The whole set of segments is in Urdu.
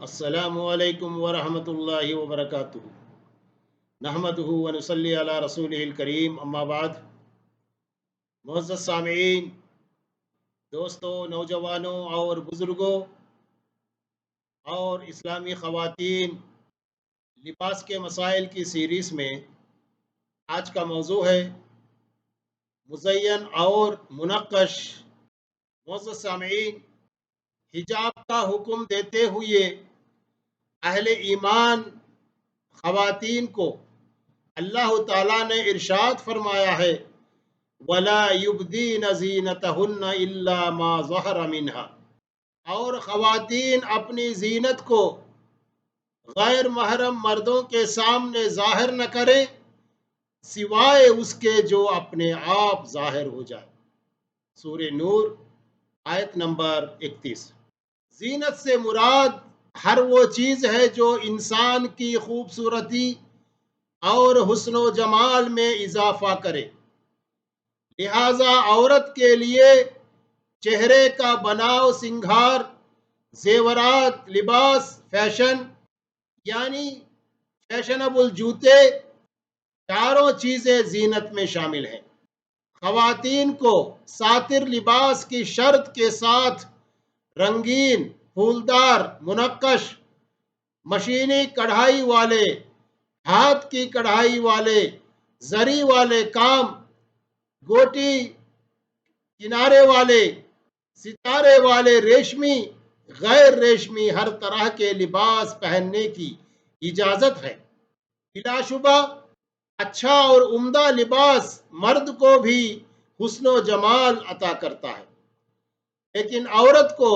السلام علیکم ورحمۃ اللہ وبرکاتہ۔ نحمدہ ونصلی علی رسولہ الکریم، اما بعد۔ معزز سامعین، دوستوں، نوجوانوں اور بزرگوں اور اسلامی خواتین، لباس کے مسائل کی سیریز میں آج کا موضوع ہے مزین اور منقش۔ معزز سامعین، حجاب کا حکم دیتے ہوئے اہل ایمان خواتین کو اللہ تعالیٰ نے ارشاد فرمایا ہے وَلَا يُبْدِينَ زِينَتَهُنَّ إِلَّا مَا ظَهَرَ مِنْهَا، اور خواتین اپنی زینت کو غیر محرم مردوں کے سامنے ظاہر نہ کریں سوائے اس کے جو اپنے آپ ظاہر ہو جائے۔ سورہ نور آیت نمبر 31۔ زینت سے مراد ہر وہ چیز ہے جو انسان کی خوبصورتی اور حسن و جمال میں اضافہ کرے، لہذا عورت کے لیے چہرے کا بناؤ سنگھار، زیورات، لباس، فیشن یعنی فیشنبل جوتے، چاروں چیزیں زینت میں شامل ہیں۔ خواتین کو ساتر لباس کی شرط کے ساتھ رنگین، پھولدار، منقش، مشینی کڑھائی والے، ہاتھ کی کڑھائی والے، زری والے کام، گوٹی کنارے والے، ستارے والے، ریشمی، غیر ریشمی ہر طرح کے لباس پہننے کی اجازت ہے۔ بلا شبہ اچھا اور عمدہ لباس مرد کو بھی حسن و جمال عطا کرتا ہے، لیکن عورت کو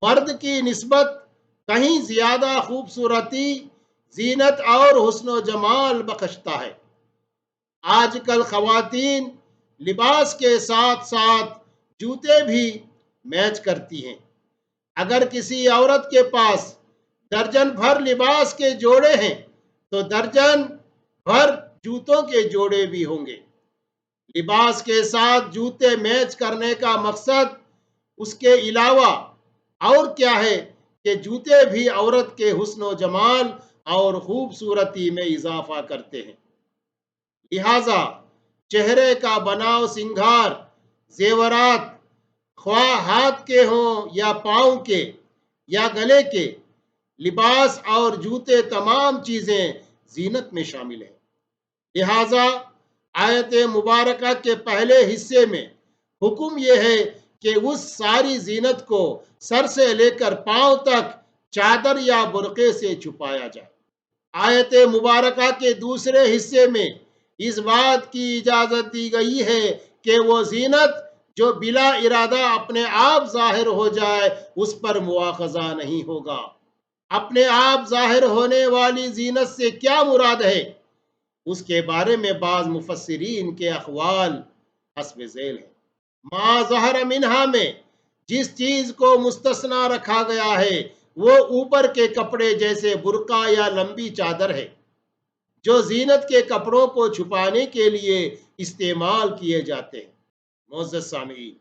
مرد کی نسبت کہیں زیادہ خوبصورتی، زینت اور حسن و جمال بخشتا ہے۔ آج کل خواتین لباس کے ساتھ ساتھ جوتے بھی میچ کرتی ہیں۔ اگر کسی عورت کے پاس درجن بھر لباس کے جوڑے ہیں تو درجن بھر جوتوں کے جوڑے بھی ہوں گے۔ لباس کے ساتھ جوتے میچ کرنے کا مقصد اس کے علاوہ اور کیا ہے کہ جوتے بھی عورت کے حسن و جمال اور خوبصورتی میں اضافہ کرتے ہیں۔ لہذا چہرے کا بناؤ سنگھار، زیورات، خواہ ہاتھ کے ہوں یا پاؤں کے یا گلے کے، لباس اور جوتے تمام چیزیں زینت میں شامل ہیں۔ لہذا آیت مبارکہ کے پہلے حصے میں حکم یہ ہے کہ اس ساری زینت کو سر سے لے کر پاؤں تک چادر یا برقعے سے چھپایا جائے۔ آیت مبارکہ کے دوسرے حصے میں اس بات کی اجازت دی گئی ہے کہ وہ زینت جو بلا ارادہ اپنے آپ ظاہر ہو جائے اس پر مواخذہ نہیں ہوگا۔ اپنے آپ ظاہر ہونے والی زینت سے کیا مراد ہے، اس کے بارے میں بعض مفسرین کے اقوال حسب ذیل ہیں۔ ما ظہر منہا میں جس چیز کو مستثنی رکھا گیا ہے وہ اوپر کے کپڑے جیسے برقع یا لمبی چادر ہے، جو زینت کے کپڑوں کو چھپانے کے لیے استعمال کیے جاتے ہیں۔ معزز سامعین،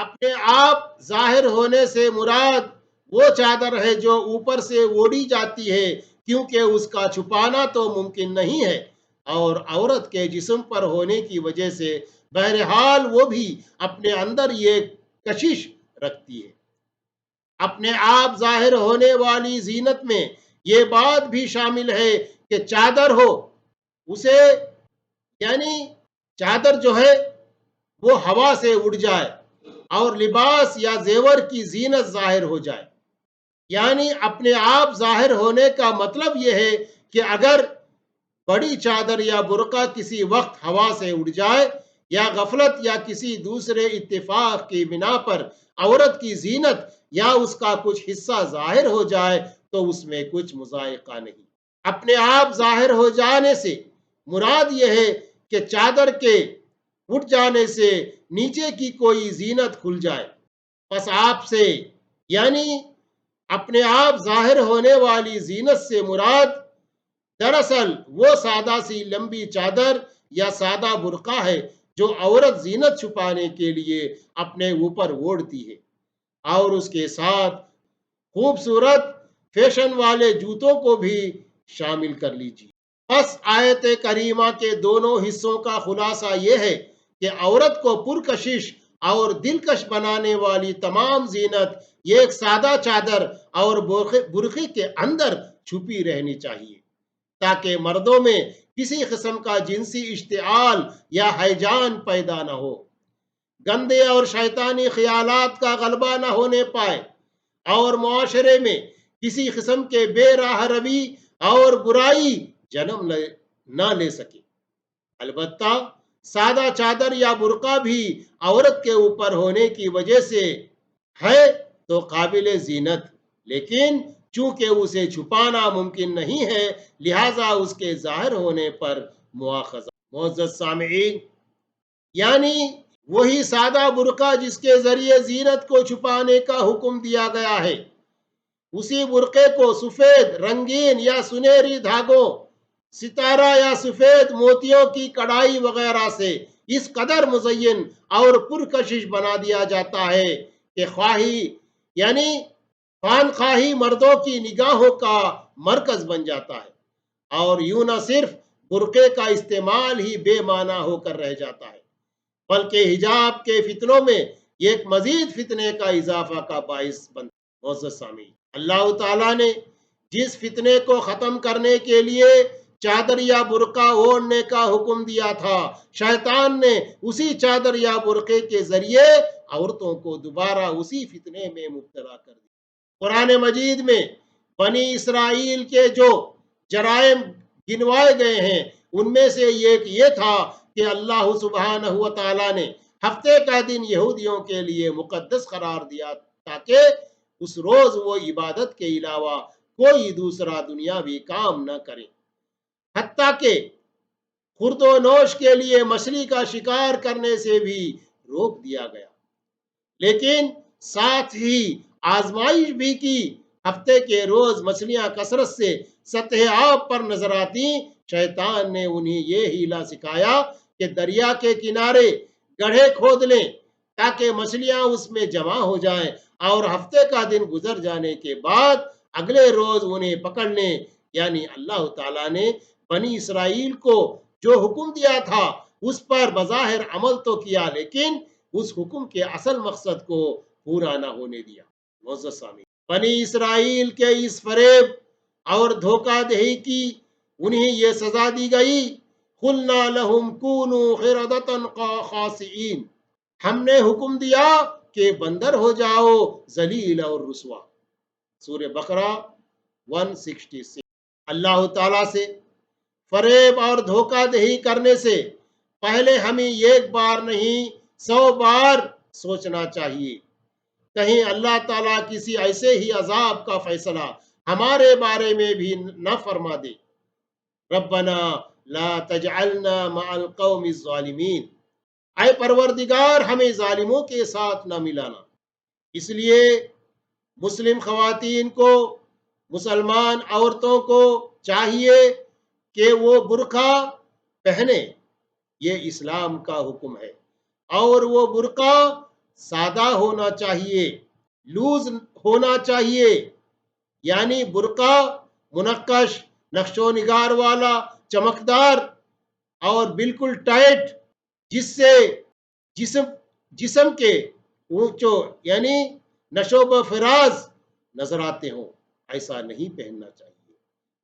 اپنے آپ ظاہر ہونے سے مراد وہ چادر ہے جو اوپر سے اوڑھی جاتی ہے، کیونکہ اس کا چھپانا تو ممکن نہیں ہے اور عورت کے جسم پر ہونے کی وجہ سے بہرحال وہ بھی اپنے اندر یہ کشش رکھتی ہے۔ اپنے آپ ظاہر ہونے والی زینت میں یہ بات بھی شامل ہے کہ چادر ہو، اسے یعنی چادر جو ہے وہ ہوا سے اڑ جائے اور لباس یا زیور کی زینت ظاہر ہو جائے۔ یعنی اپنے آپ ظاہر ہونے کا مطلب یہ ہے کہ اگر بڑی چادر یا برقع کسی وقت ہوا سے اڑ جائے یا غفلت یا کسی دوسرے اتفاق کی بنا پر عورت کی زینت یا اس کا کچھ حصہ ظاہر ہو جائے تو اس میں کچھ مضائقہ نہیں۔ اپنے آپ ظاہر ہو جانے سے مراد یہ ہے کہ چادر کے اٹھ جانے سے نیچے کی کوئی زینت کھل جائے۔ پس آپ سے یعنی اپنے آپ ظاہر ہونے والی زینت سے مراد دراصل وہ سادہ سی لمبی چادر یا سادہ برقع ہے جو عورت زینت چھپانے کے لیے اپنے اوپر اوڑھتی ہے اور اس کے ساتھ خوبصورت فیشن والے جوتوں کو بھی شامل کر لیجیے۔ بس آیت کریمہ کے دونوں حصوں کا خلاصہ یہ ہے کہ عورت کو پرکشش اور دلکش بنانے والی تمام زینت ایک سادہ چادر اور برقعے کے اندر چھپی رہنی چاہیے، تاکہ مردوں میں کسی قسم کا جنسی اشتعال یا ہیجان پیدا نہ ہو، گندے اور شیطانی خیالات کا غلبہ نہ ہونے پائے، اور معاشرے میں کسی قسم کے بے راہ روی اور برائی جنم نہ لے سکے۔ البتہ سادہ چادر یا برقع بھی عورت کے اوپر ہونے کی وجہ سے ہے تو قابل زینت، لیکن چونکہ اسے چھپانا ممکن نہیں ہے لہٰذا اس کے ظاہر ہونے پر مواخذہ۔ معزز سامعین، یعنی وہی سادہ برقع جس کے ذریعے زینت کو چھپانے کا حکم دیا گیا ہے، اسی برقعے کو سفید، رنگین یا سنہری دھاگوں، ستارہ یا سفید موتیوں کی کڑھائی وغیرہ سے اس قدر مزین اور پرکشش بنا دیا جاتا ہے کہ خواہی مردوں کی نگاہوں کا مرکز بن جاتا ہے، اور یوں نہ صرف برقعے کا استعمال ہی بے معنی ہو کر رہ جاتا ہے بلکہ حجاب کے فتنوں میں ایک مزید فتنے کا اضافہ کا باعث بنتا ہے۔ معزز سامعین، اللہ تعالیٰ نے جس فتنے کو ختم کرنے کے لیے چادر یا برقع اوڑھنے کا حکم دیا تھا، شیطان نے اسی چادر یا برقعے کے ذریعے عورتوں کو دوبارہ اسی فتنے میں مبتلا کر دیا۔ قرآن مجید میں بنی اسرائیل کے جو جرائم گنوائے گئے ہیں ان میں سے ایک یہ تھا کہ اللہ سبحانہ و تعالیٰ نے ہفتے کا دن یہودیوں کے لیے مقدس قرار دیا تاکہ اس روز وہ عبادت کے علاوہ کوئی دوسرا دنیاوی کام نہ کریں، حتیٰ کہ خورد و نوش کے لیے مچھلی کا شکار کرنے سے بھی روک دیا گیا، لیکن ساتھ ہی آزمائش بھی کی۔ ہفتے کے روز مچھلیاں کثرت سے سطح آب پر نظر آتی، شیطان نے انہیں یہ ہیلا سکھایا کہ دریا کے کنارے گڑھے کھود لیں تاکہ مچھلیاں اس میں جمع ہو جائیں، اور ہفتے کا دن گزر جانے کے بعد اگلے روز انہیں پکڑ لیں۔ یعنی اللہ تعالیٰ نے بنی اسرائیل کو جو حکم دیا تھا اس پر بظاہر عمل تو کیا، لیکن اس حکم کے اصل مقصد کو پورا نہ ہونے دیا۔ معزز سامعین، بنی اسرائیل کے اس فریب اور دھوکہ دہی کی انہیں یہ سزا دی گئی، قُلْنَا لَهُمْ كُونُوا قِرَدَةً خَاسِئِينَ، ہم نے حکم دیا کہ بندر ہو جاؤ، ذلیل اور رسوا۔ سورہ بقرہ 166۔ اللہ تعالیٰ سے فریب اور دھوکہ دہی کرنے سے پہلے ہمیں ایک بار نہیں 100 بار سوچنا چاہیے، کہیں اللہ تعالیٰ کسی ایسے ہی عذاب کا فیصلہ ہمارے بارے میں بھی نہ فرما دے۔ ربنا لا تجعلنا مع القوم الظالمین، اے پروردگار ہمیں ظالموں کے ساتھ نہ ملانا۔ اس لیے مسلم خواتین کو، مسلمان عورتوں کو چاہیے کہ وہ برقع پہنے، یہ اسلام کا حکم ہے، اور وہ برقع سادہ ہونا چاہیے، لوز ہونا چاہیے، یعنی برقع منقش، نقش و نگار والا، چمکدار اور بالکل ٹائٹ، جس سے جسم کے اونچوں یعنی نشوب و فراز نظر آتے ہوں، ایسا نہیں پہننا چاہیے۔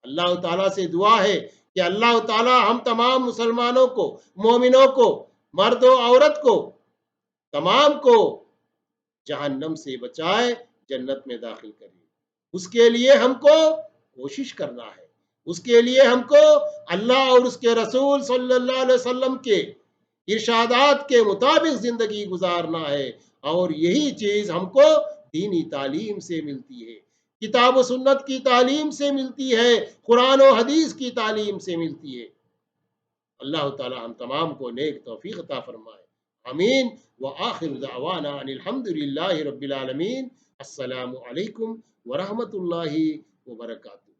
اللہ تعالیٰ سے دعا ہے کہ اللہ تعالیٰ ہم تمام مسلمانوں کو، مومنوں کو، مرد و عورت کو، تمام کو جہنم سے بچائے، جنت میں داخل کرے۔ اس کے لیے ہم کو کوشش کرنا ہے، اس کے لیے ہم کو اللہ اور اس کے رسول صلی اللہ علیہ وسلم کے ارشادات کے مطابق زندگی گزارنا ہے، اور یہی چیز ہم کو دینی تعلیم سے ملتی ہے، کتاب و سنت کی تعلیم سے ملتی ہے، قرآن و حدیث کی تعلیم سے ملتی ہے۔ اللہ تعالی ہم تمام کو نیک توفیق عطا فرمائے، آمین۔ وآخر دعوانا ان الحمد للہ رب العالمین۔ السلام علیکم ورحمۃ اللہ وبرکاتہ۔